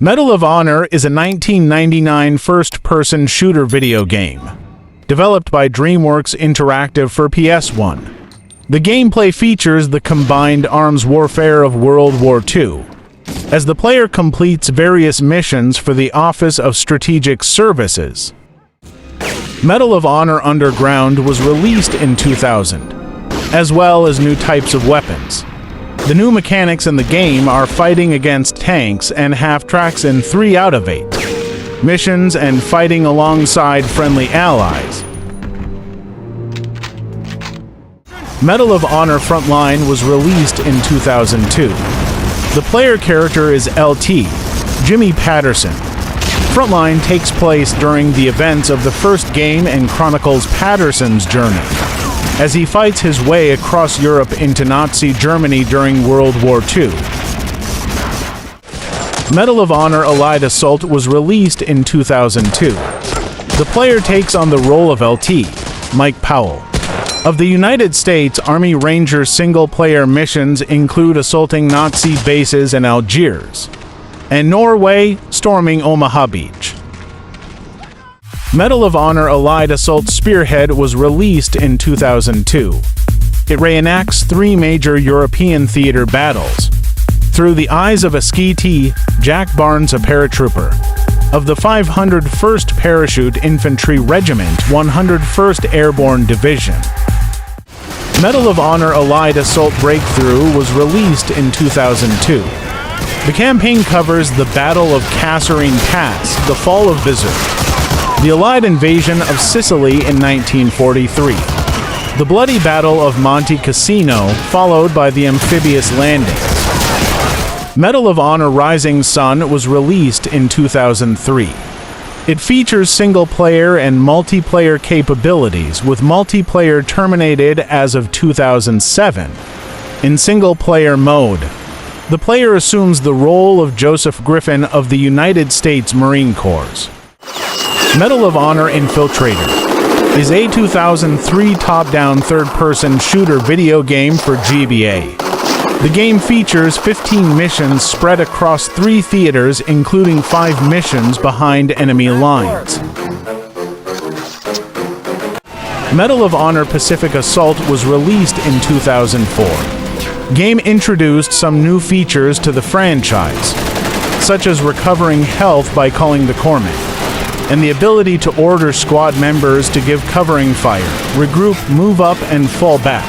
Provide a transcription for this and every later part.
Medal of Honor is a 1999 first-person shooter video game, developed by DreamWorks Interactive for PS1. The gameplay features the combined arms warfare of World War II, as the player completes various missions for the Office of Strategic Services. Medal of Honor Underground was released in 2000, as well as new types of weapons. The new mechanics in the game are fighting against tanks and half-tracks in 3 out of 8 missions and fighting alongside friendly allies. Medal of Honor Frontline was released in 2002. The player character is LT, Jimmy Patterson. Frontline takes place during the events of the first game and chronicles Patterson's journey as he fights his way across Europe into Nazi Germany during World War II. Medal of Honor Allied Assault was released in 2002. The player takes on the role of LT, Mike Powell. Of the United States Army Ranger single-player missions include assaulting Nazi bases in Algiers, and Norway storming Omaha Beach. Medal of Honor Allied Assault Spearhead was released in 2002. It reenacts 3 major European theater battles through the eyes of a SCT, Jack Barnes, a paratrooper of the 501st Parachute Infantry Regiment, 101st Airborne Division. Medal of Honor Allied Assault Breakthrough was released in 2002. The campaign covers the Battle of Kasserine Pass, the fall of Bizerte, the Allied invasion of Sicily in 1943, the bloody Battle of Monte Cassino, followed by the amphibious landings. Medal of Honor Rising Sun was released in 2003. It features single-player and multiplayer capabilities, with multiplayer terminated as of 2007. In single-player mode, the player assumes the role of Joseph Griffin of the United States Marine Corps. Medal of Honor Infiltrator is a 2003 top-down third-person shooter video game for GBA. The game features 15 missions spread across 3 theaters, including 5 missions behind enemy lines. Medal of Honor Pacific Assault was released in 2004. Game introduced some new features to the franchise, such as recovering health by calling the corpsman, and the ability to order squad members to give covering fire, regroup, move up, and fall back.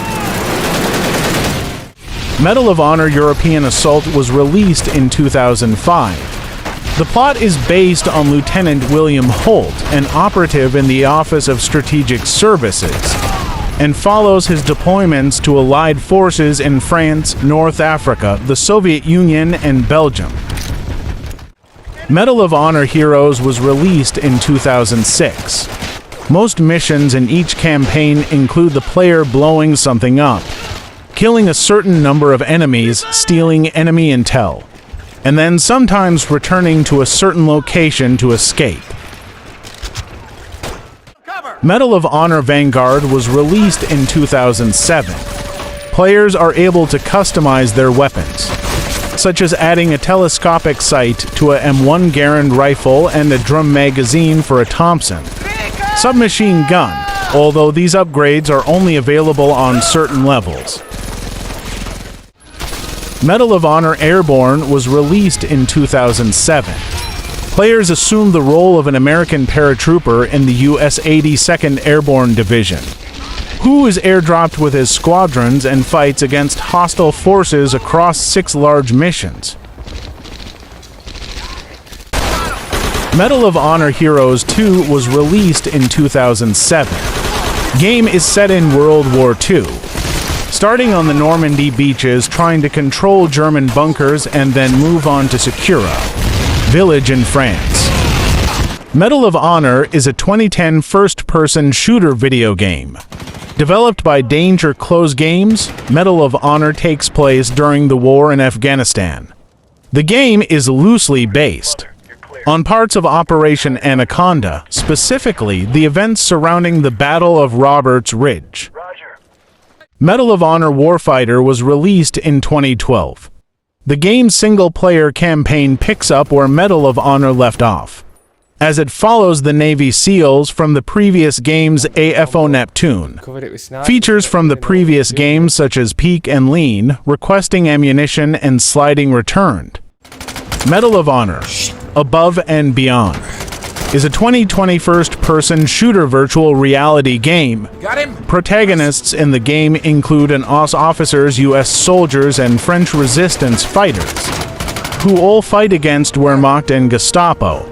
Medal of Honor European Assault was released in 2005. The plot is based on Lieutenant William Holt, an operative in the Office of Strategic Services, and follows his deployments to Allied forces in France, North Africa, the Soviet Union, and Belgium. Medal of Honor Heroes was released in 2006. Most missions in each campaign include the player blowing something up, killing a certain number of enemies, stealing enemy intel, and then sometimes returning to a certain location to escape. Medal of Honor Vanguard was released in 2007. Players are able to customize their weapons, such as adding a telescopic sight to a M1 Garand rifle and a drum magazine for a Thompson submachine gun, although these upgrades are only available on certain levels. Medal of Honor Airborne was released in 2007. Players assume the role of an American paratrooper in the U.S. 82nd Airborne Division, who is airdropped with his squadrons and fights against hostile forces across 6 large missions. Medal of Honor Heroes 2 was released in 2007. Game is set in World War II, starting on the Normandy beaches trying to control German bunkers and then move on to Secura village in France. Medal of Honor is a 2010 first-person shooter video game. Developed by Danger Close Games, Medal of Honor takes place during the war in Afghanistan. The game is loosely based on parts of Operation Anaconda, specifically the events surrounding the Battle of Roberts Ridge. Medal of Honor Warfighter was released in 2012. The game's single-player campaign picks up where Medal of Honor left off, as it follows the Navy SEALs from the previous game's AFO Neptune. Features from the previous games such as Peek and Lean, requesting ammunition, and sliding returned. Medal of Honor, Above and Beyond, is a 2020 first-person shooter virtual reality game. Got him. Protagonists in the game include an OSS officers, U.S. soldiers, and French resistance fighters, who all fight against Wehrmacht and Gestapo.